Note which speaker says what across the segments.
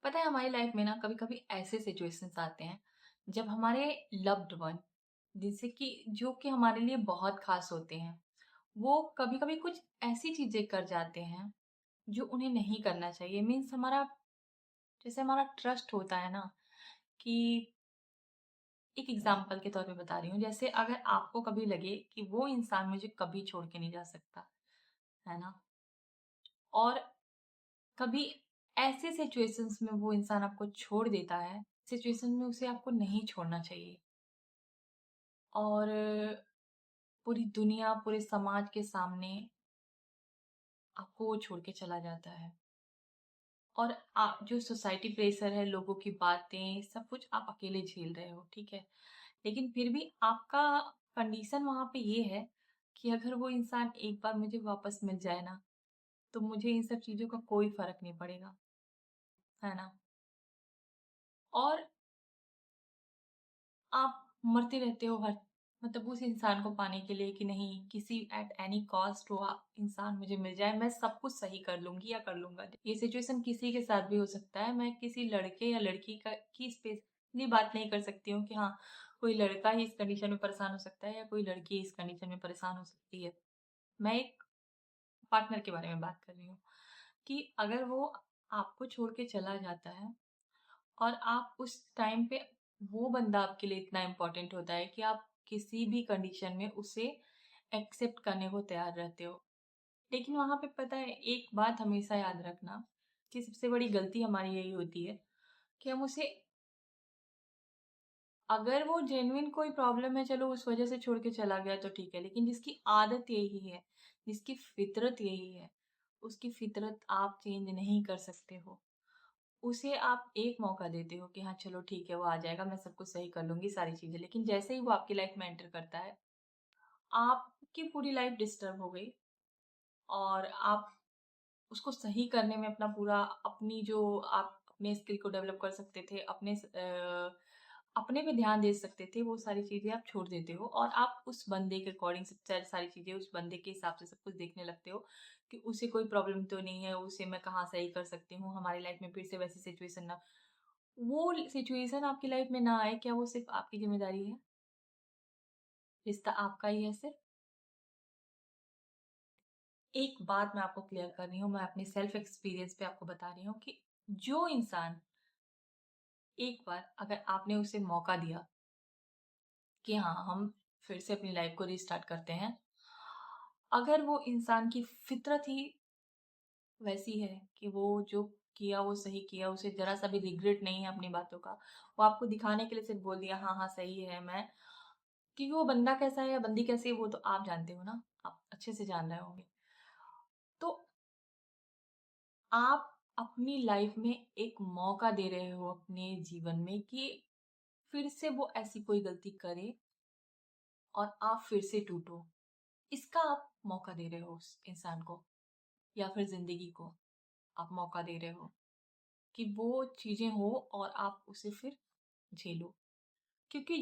Speaker 1: पता है हमारी लाइफ में ना कभी-कभी ऐसे सिचुएशंस आते हैं जब हमारे लव्ड वन जिनसे कि जो कि हमारे लिए बहुत खास होते हैं, वो कभी-कभी कुछ ऐसी चीजें कर जाते हैं जो उन्हें नहीं करना चाहिए। मीन्स हमारा जैसे हमारा ट्रस्ट होता है ना कि एक एग्जांपल के तौर पे बता रही हूँ, जैसे अगर आपको कभी लगे कि वो इंसान मुझे कभी छोड़ के नहीं जा सकता, है ना? और कभी ऐसे सिचुएशंस में वो इंसान आपको छोड़ देता है, सिचुएशन में उसे आपको नहीं छोड़ना चाहिए। और पूरी दुनिया, पूरे समाज के सामने आपको वो छोड़ के चला जाता है। और जो सोसाइटी प्रेशर है, लोगों की बातें, सब कुछ आप अकेले झेल रहे हो, ठीक है? लेकिन फिर भी आपका कंडीशन वहाँ पे ये है कि अगर वो इंसान एक बार मुझे वापस मिल जाए ना, तो मुझे इन सब चीज़ों का कोई फ़र्क नहीं पड़ेगा, है ना? और आप मरते रहते हो हर मतलब उस इंसान को पाने के लिए कि नहीं, किसी एट एनी कॉस्ट वो इंसान मुझे मिल जाए, मैं सब कुछ सही कर लूंगी या कर लूंगा। ये सिचुएशन किसी के साथ भी हो सकता है। मैं किसी लड़के या लड़की का की स्पेशली बात नहीं कर सकती हूँ कि हाँ, कोई लड़का ही इस कंडीशन में परेशान हो सकता है या कोई लड़की इस कंडीशन में परेशान हो सकती है। मैं एक पार्टनर के बारे में बात कर रही हूँ कि अगर वो आपको छोड़ के चला जाता है और आप उस टाइम पे वो बंदा आपके लिए इतना इम्पोर्टेंट होता है कि आप किसी भी कंडीशन में उसे एक्सेप्ट करने को तैयार रहते हो। लेकिन वहां पे पता है एक बात हमेशा याद रखना कि सबसे बड़ी गलती हमारी यही होती है कि हम उसे, अगर वो जेन्युइन कोई प्रॉब्लम है चलो उस वजह से छोड़ के चला गया तो ठीक है, लेकिन जिसकी आदत यही है, जिसकी फितरत यही है, उसकी फितरत आप चेंज नहीं कर सकते हो। उसे आप एक मौका देते हो कि हाँ चलो ठीक है, वो आ जाएगा, मैं सब कुछ सही कर लूँगी सारी चीज़ें। लेकिन जैसे ही वो आपकी लाइफ़ में एंटर करता है, आपकी पूरी लाइफ़ डिस्टर्ब हो गई और आप उसको सही करने में अपना पूरा अपनी जो आप अपने स्किल को डेवलप कर सकते थे, अपने पे ध्यान दे सकते थे, वो सारी चीज़ें आप छोड़ देते हो और आप उस बंदे के अकॉर्डिंग सब सारी चीज़ें उस बंदे के हिसाब से सब कुछ देखने लगते हो कि उसे कोई प्रॉब्लम तो नहीं है, उसे मैं कहाँ सही कर सकती हूँ, हमारी लाइफ़ में फिर से वैसी सिचुएशन ना, वो सिचुएशन आपकी लाइफ़ में ना आए। क्या वो सिर्फ़ आपकी ज़िम्मेदारी है? रिश्ता आपका ही है सिर्फ़? एक बात मैं आपको क्लियर कर रही हूँ, मैं अपने सेल्फ एक्सपीरियंस पे आपको बता रही हूँ कि जो इंसान एक बार अगर आपने उसे मौका दिया कि हाँ, हम फिर से अपनी लाइफ़ को रीस्टार्ट करते हैं, अगर वो इंसान की फितरत ही वैसी है कि वो जो किया वो सही किया, उसे ज़रा-सा भी रिग्रेट नहीं है अपनी बातों का, वो आपको दिखाने के लिए सिर्फ़ बोल दिया हाँ, हाँ, सही है मैं, क्योंकि वो बंदा कैसा है या बंदी कैसी है वो तो आप जानते हो ना, आप अच्छे से जान रहे होंगे। तो आप अपनी लाइफ में एक मौका दे रहे हो अपने जीवन में कि फिर से वो ऐसी कोई गलती करे और आप फिर से टूटो। इसका आप मौका दे रहे हो उस इंसान को या फिर ज़िंदगी को आप मौका दे रहे हो कि वो चीज़ें हो और आप उसे फिर झेलो। क्योंकि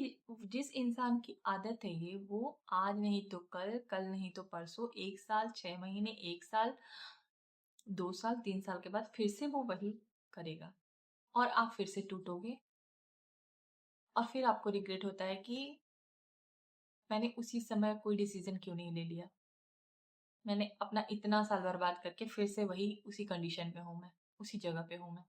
Speaker 1: जिस इंसान की आदत है ये, वो आज नहीं तो कल, कल नहीं तो परसों, 1 साल, 6 महीने, 1 साल, 2 साल, 3 साल के बाद फिर से वो वही करेगा और आप फिर से टूटोगे और फिर आपको रिग्रेट होता है कि मैंने उसी समय कोई डिसीज़न क्यों नहीं ले लिया। मैंने अपना इतना साल बर्बाद करके फिर से वही उसी कंडीशन पे हूँ मैं, उसी जगह पे हूँ मैं।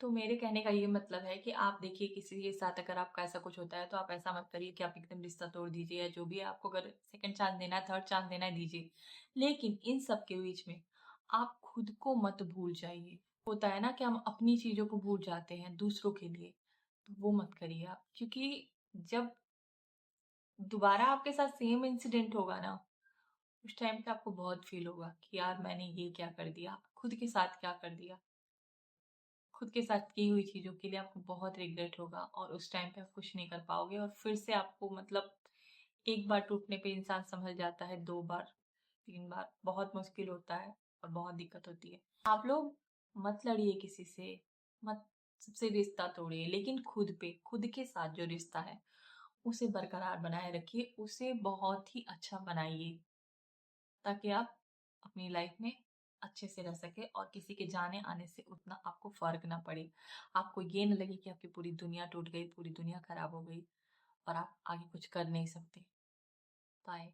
Speaker 1: तो मेरे कहने का ये मतलब है कि आप देखिए किसी के साथ अगर आपका ऐसा कुछ होता है तो आप ऐसा मत करिए कि आप एकदम रिश्ता तोड़ दीजिए या जो भी है, आपको अगर सेकंड चांस देना है, थर्ड चांस देना है, दीजिए। लेकिन इन सब के बीच में आप खुद को मत भूल जाइए। होता है ना कि हम अपनी चीज़ों को भूल जाते हैं दूसरों के लिए, तो वो मत करिए आप। क्योंकि जब दोबारा आपके साथ सेम इंसिडेंट होगा ना, उस टाइम पे आपको बहुत फ़ील होगा कि यार मैंने ये क्या कर दिया? खुद के साथ क्या कर दिया? खुद के साथ की हुई चीज़ों के लिए आपको बहुत रिग्रेट होगा और उस टाइम पे आप कुछ नहीं कर पाओगे और फिर से आपको मतलब एक बार टूटने पे इंसान संभल जाता है, 2 बार, 3 बार बहुत मुश्किल होता है और बहुत दिक्कत होती है। आप लोग मत लड़िए किसी से, मत सबसे रिश्ता तोड़िए, लेकिन खुद पे, खुद के साथ जो रिश्ता है, उसे बरकरार बनाए रखिए, उसे बहुत ही अच्छा बनाइए, ताकि आप अपनी लाइफ में अच्छे से रह सके और किसी के जाने आने से उतना आपको फ़र्क ना पड़े। आपको ये ना लगे कि आपकी पूरी दुनिया टूट गई, पूरी दुनिया खराब हो गई और आप आगे कुछ कर नहीं सकते। बाय।